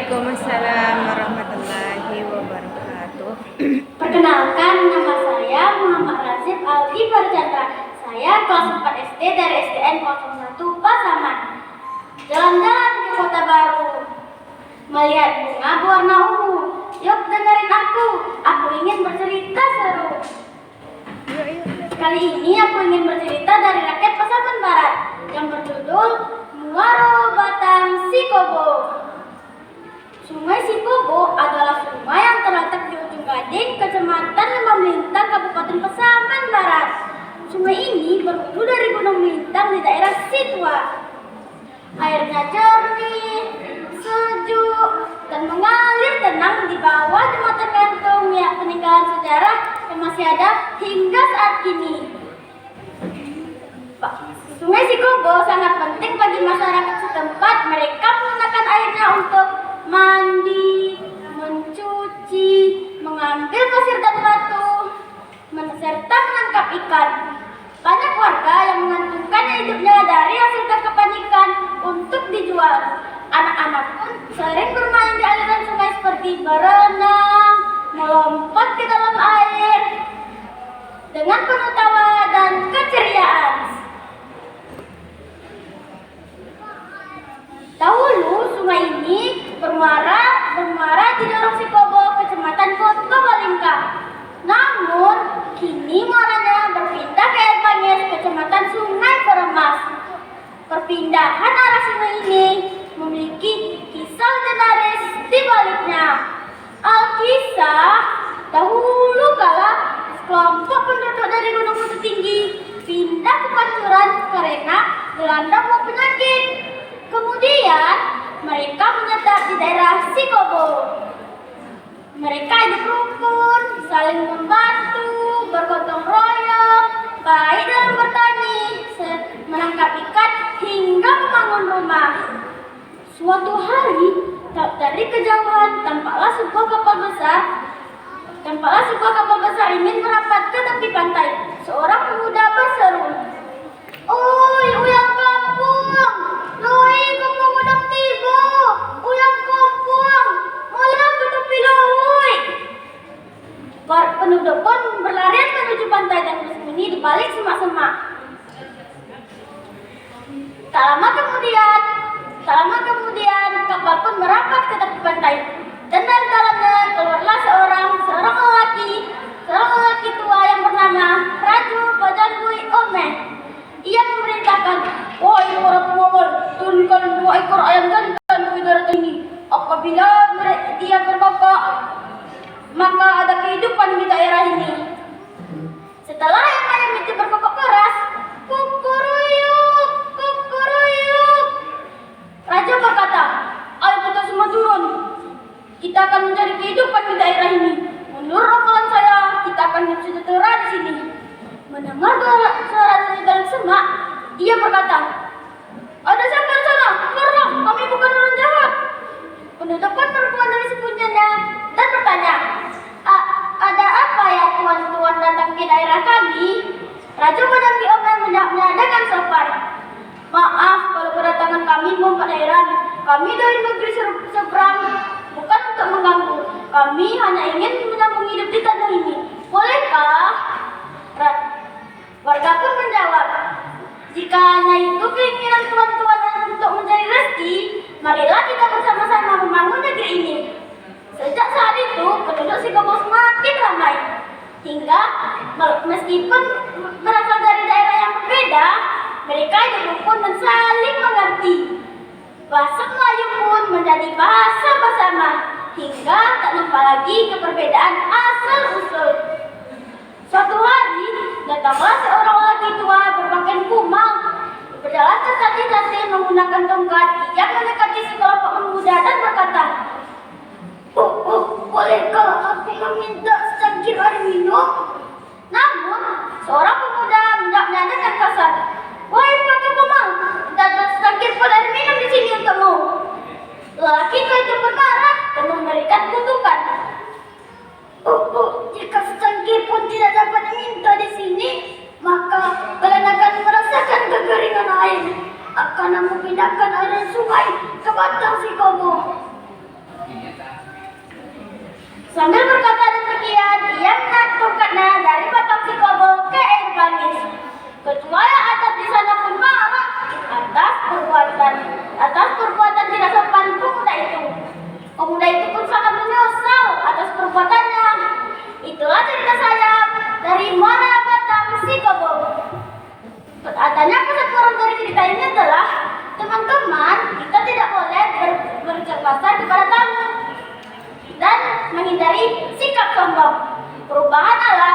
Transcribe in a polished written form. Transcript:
Waalaikumsalam warahmatullahi wabarakatuh. Perkenalkan, nama saya Muhammad Razif Aldi Barchandra. Saya kelas 4 SD dari SDN 01 Pasaman. Jalan-jalan ke kota baru, melihat bunga berwarna ungu. Yuk dengerin aku ingin bercerita seru. Kali ini aku ingin bercerita dari rakyat Pasaman Barat yang berjudul Muaro Batang Sikobo. Sungai Sikobo adalah sungai yang terletak di ujung Gading, Kecamatan Lembah Melintang, Kabupaten Pasaman Barat. Sungai ini berhulu dari Gunung Melintang di daerah Sitwa. Airnya jernih, sejuk, dan mengalir tenang di bawah jembatan gantung yang peninggalan sejarah yang masih ada hingga saat ini. Sungai Sikobo sangat penting bagi masyarakat setempat. Mereka menggunakan airnya untuk mandi, mencuci, mengambil pasir dan batu, serta menangkap ikan. Banyak warga yang menggantungkan hidupnya dari hasil tangkapan ikan untuk dijual. Anak-anak pun sering bermain di aliran sungai seperti berenang, melompat ke dalam air dengan penuh tawa dan keceriaan. Dahulu sungai ini bermuara di Lorong Sikobo, Kecamatan Kota Balingka. Namun kini muaranya berpindah ke Air Banyes, Kecamatan Sungai Peremas. Perpindahan arah sungai ini memiliki kisah legendaris di baliknya. Alkisah, dahulu kala kelompok penduduk dari Gunung Batu Tinggi pindah ke Pancuran karena dilanda wabah penyakit. Kemudian mereka menetap di daerah Sikobo. Mereka hidup rukun, saling membantu, bergotong royong, baik dalam bertani, menangkap ikan, hingga membangun rumah. Suatu hari, dari kejauhan, tampaklah sebuah kapal besar ingin merapat ke tepi pantai. Seorang pemuda berseru, "Oi, uyang kampung! Loi kampung udang tiba! Uyang kampung! Malah ke tepi loi!" Para penduduk pun berlarian menuju pantai dan bersembunyi di balik semak-semak. Tak lama kemudian kapal pun merapat ke tepi pantai, dan dari dalamnya keluarlah seorang lelaki tua yang bernama Raju Bajangui Ome. Ia memerintahkan, "Wahai para pengawal, turunkan 2 ekor ayam jantan ke udara tinggi. Apabila dia berkokok, maka ada kehidupan di daerah ini." Setelah ayam itu berkokok keras, kukuruyuk, kukuruyuk, Raja berkata, "Ayo kita semua turun. Kita akan mencari kehidupan di daerah ini. Menurut ramalan saya, kita akan hidup sejahtera di sini." Mendengar suara dari dalam semak, ia berkata, "Ada siapa di sana? Karena kami bukan orang jahat." Penduduk pun berkeluar dari sembunyiannya dan bertanya, "Ada apa ya tuan-tuan datang ke daerah kami?" Raja Bajangui Ome menjawabnya dengan sopan, "Maaf kalau kedatangan kami membuat heran. Kami dari negeri seberang, bukan untuk mengganggu. Kami hanya ingin menyambung hidup di tanah ini. Bolehkah?" Warga pun menjawab, "Jika hanya itu keinginan tuan-tuan untuk mencari rezeki, marilah kita bersama-sama membangun negeri ini." Sejak saat itu, penduduk Sikobo semakin ramai. Hingga meskipun berasal dari daerah yang berbeda, mereka hidup rukun dan saling mengerti. Bahasa Melayu pun menjadi bahasa bersama, hingga tak lupa lagi keperbedaan asal-usul. Suatu hari, datanglah seorang lelaki tua berpakaian kumal, berjalan tertatih-tatih menggunakan tongkat. Ia mendekati sekelompok pemuda dan berkata, "Bolehkah aku meminta secangkir air minum?" Namun, seorang pemuda menjawabnya dengan kasar, "Wahai pakai kumal, tidak ada secangkir pun air minum di sini untukmu." Lelaki tua itu pun marah dan memberikan kutukan. Jika secangkir bersayap dari Muara Batam, Sikobo. Adanya pesan moral dari cerita ini adalah teman-teman, kita tidak boleh berucap kasar kepada tamu dan menghindari sikap sombong. Perubahan alam